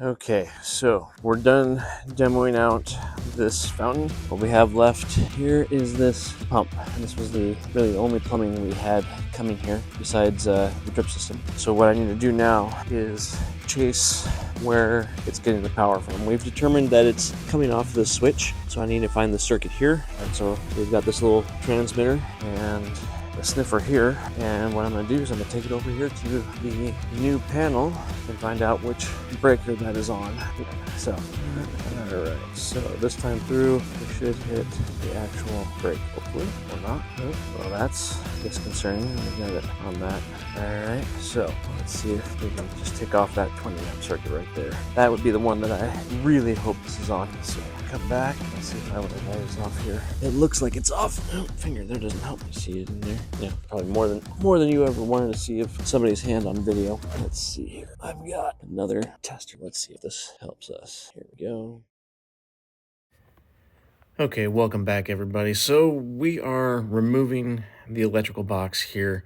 Okay, so we're done demoing out this fountain. What we have left here is this pump. And this was the only plumbing we had coming here besides the drip system. So what I need to do now is chase where it's getting the power from. We've determined that it's coming off this switch, so I need to find the circuit here. And so we've got this little transmitter and a sniffer here, and what I'm going to do is I'm going to take it over here to the new panel and find out which breaker that is on. So, alright, so this time through we should hit the actual break, hopefully, or not. Nope. Well, that's disconcerting. We got it on that. Alright, so let's see if we can just take off that 20 amp circuit right there. That would be the one that I really hope this is on. So come back and see if I would have wires off here. It looks like it's off. Oh, finger there doesn't help me see it in there. Yeah, probably more than you ever wanted to see of somebody's hand on video. Let's see here. I've got another tester. Let's see if this helps us. Here we go. Okay, welcome back everybody. So we are removing the electrical box here,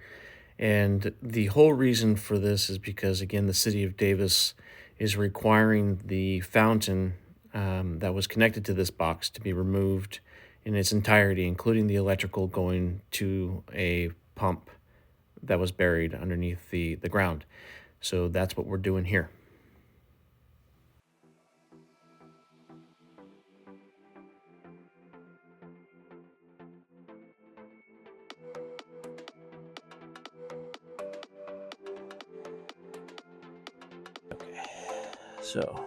and the whole reason for this is because, again, the city of Davis is requiring the fountain that was connected to this box to be removed in its entirety, including the electrical going to a pump that was buried underneath the ground. So that's what we're doing here. Okay, so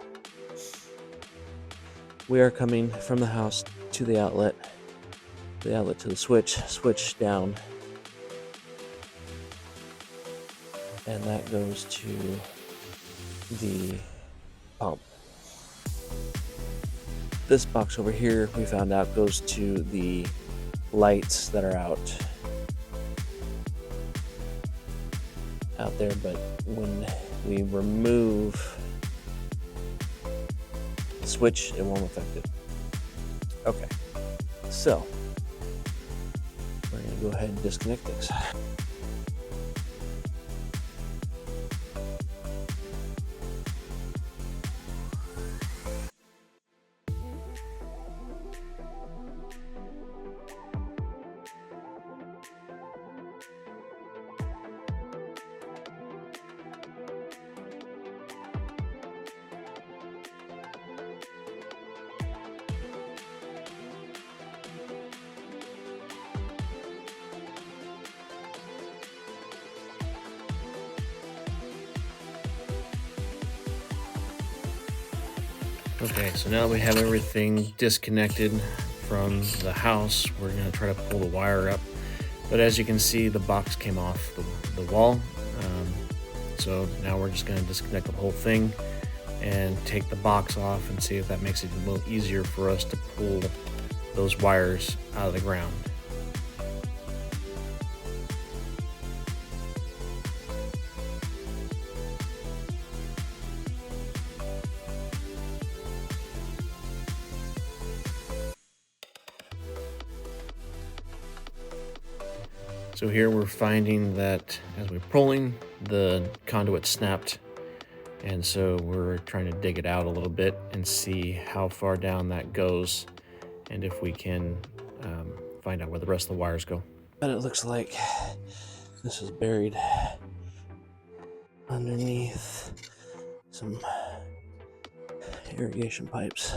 we are coming from the house to the outlet to the switch down, and that goes to the pump. This box over here, we found out, goes to the lights that are out there, but when we remove the switch, it won't affect it. Okay, so we're gonna go ahead and disconnect things. Okay, so now that we have everything disconnected from the house, we're going to try to pull the wire up. But as you can see, the box came off the wall. So now we're just going to disconnect the whole thing and take the box off and see if that makes it a little easier for us to pull those wires out of the ground. So here we're finding that as we're pulling, the conduit snapped, and so we're trying to dig it out a little bit and see how far down that goes, and if we can find out where the rest of the wires go. And it looks like this is buried underneath some irrigation pipes.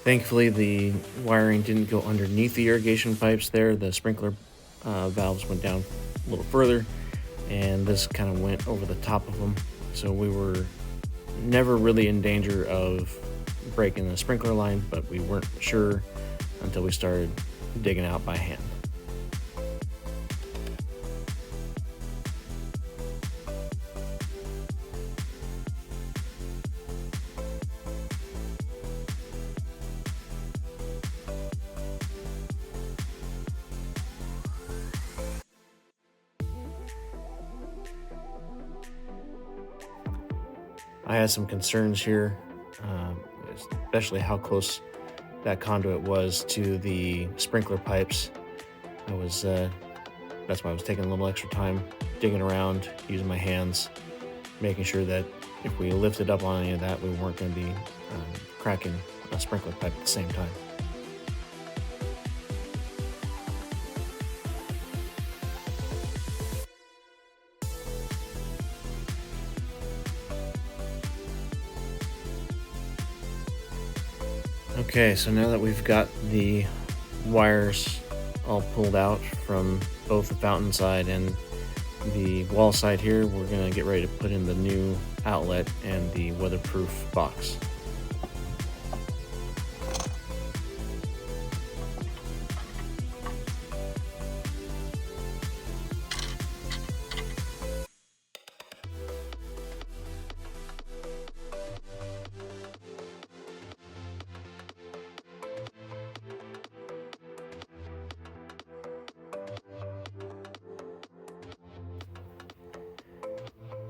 Thankfully, the wiring didn't go underneath the irrigation pipes there. The sprinkler valves went down a little further, and this kind of went over the top of them. So we were never really in danger of breaking the sprinkler line, but we weren't sure until we started digging out by hand. I had some concerns here, especially how close that conduit was to the sprinkler pipes. That's why I was taking a little extra time digging around, using my hands, making sure that if we lifted up on any of that, we weren't going to be cracking a sprinkler pipe at the same time. Okay, so now that we've got the wires all pulled out from both the fountain side and the wall side here, we're going to get ready to put in the new outlet and the weatherproof box.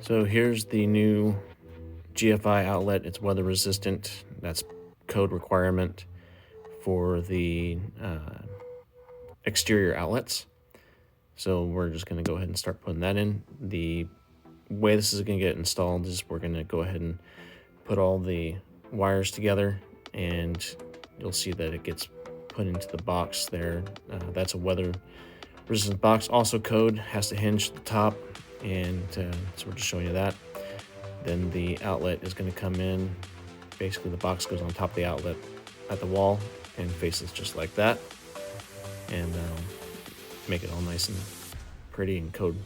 So here's the new GFI outlet. It's weather resistant. That's code requirement for the exterior outlets. So we're just going to go ahead and start putting that in. The way this is going to get installed is we're going to go ahead and put all the wires together, and you'll see that it gets put into the box there. That's a weather resistant box. Also code has to hinge at the top, and so we're just showing you that. Then the outlet is going to come in. Basically the box goes on top of the outlet at the wall and faces just like that, and make it all nice and pretty and code.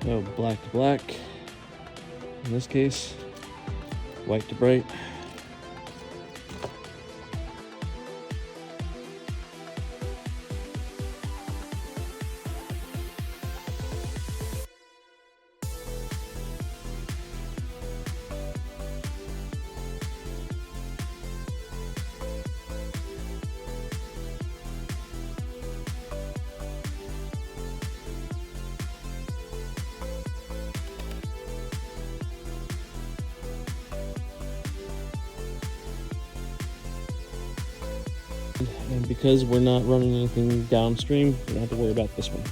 So black to black, in this case, white to bright. And because we're not running anything downstream, we don't have to worry about this one.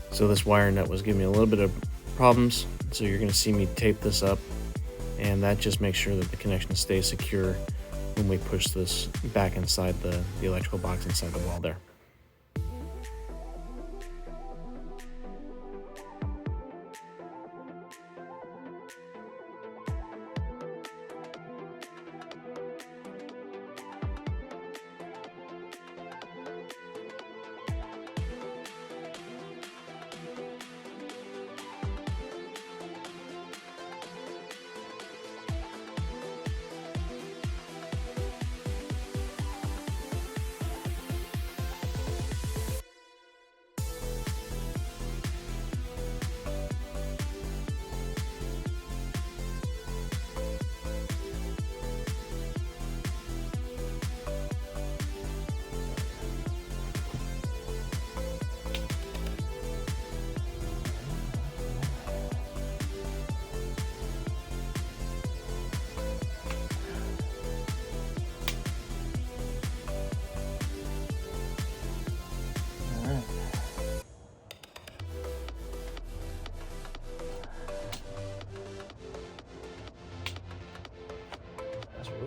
So this wire nut was giving me a little bit of problems, so you're going to see me tape this up, and that just makes sure that the connection stays secure when we push this back inside the electrical box inside the wall there.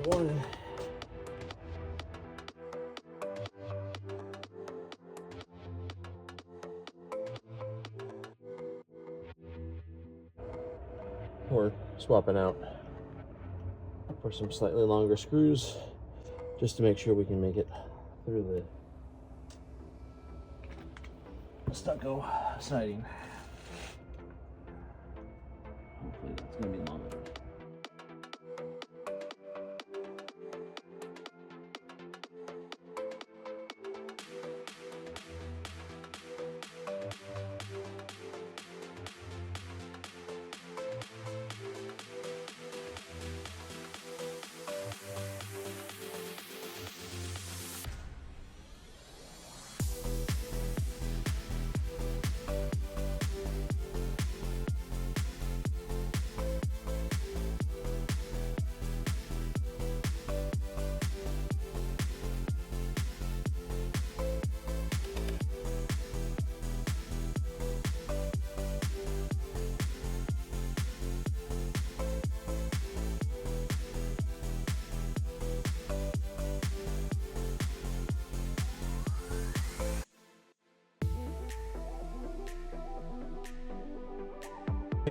we wanted. We're swapping out for some slightly longer screws just to make sure we can make it through the stucco siding. Hopefully that's going to be long enough.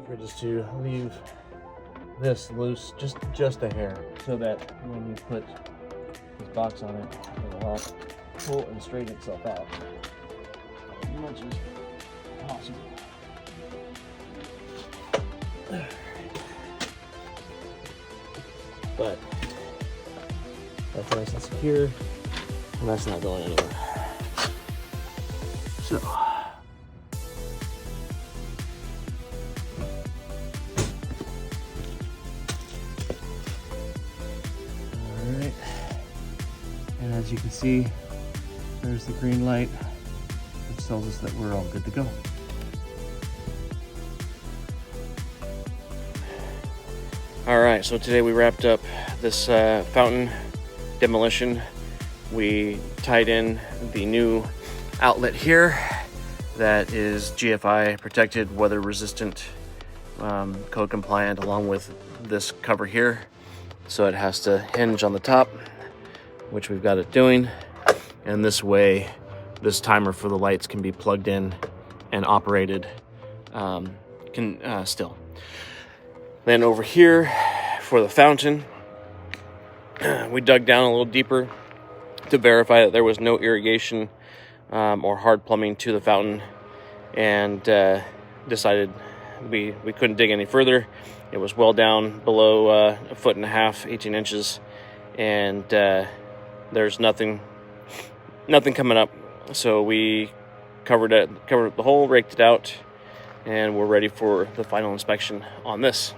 We're just to leave this loose just a hair so that when you put this box on it, it'll help pull and straighten itself out as much as possible. But that's nice and secure, and that's not going anywhere. So. Alright, and as you can see, there's the green light, which tells us that we're all good to go. Alright, so today we wrapped up this fountain demolition. We tied in the new outlet here that is GFI protected, weather resistant, code compliant, along with this cover here. So it has to hinge on the top, which we've got it doing. And this way, this timer for the lights can be plugged in and operated still. Then over here for the fountain, we dug down a little deeper to verify that there was no irrigation or hard plumbing to the fountain, and decided we couldn't dig any further. It was well down below a 1.5 feet, 18 inches, and there's nothing coming up. So we covered up the hole, raked it out, and we're ready for the final inspection on this.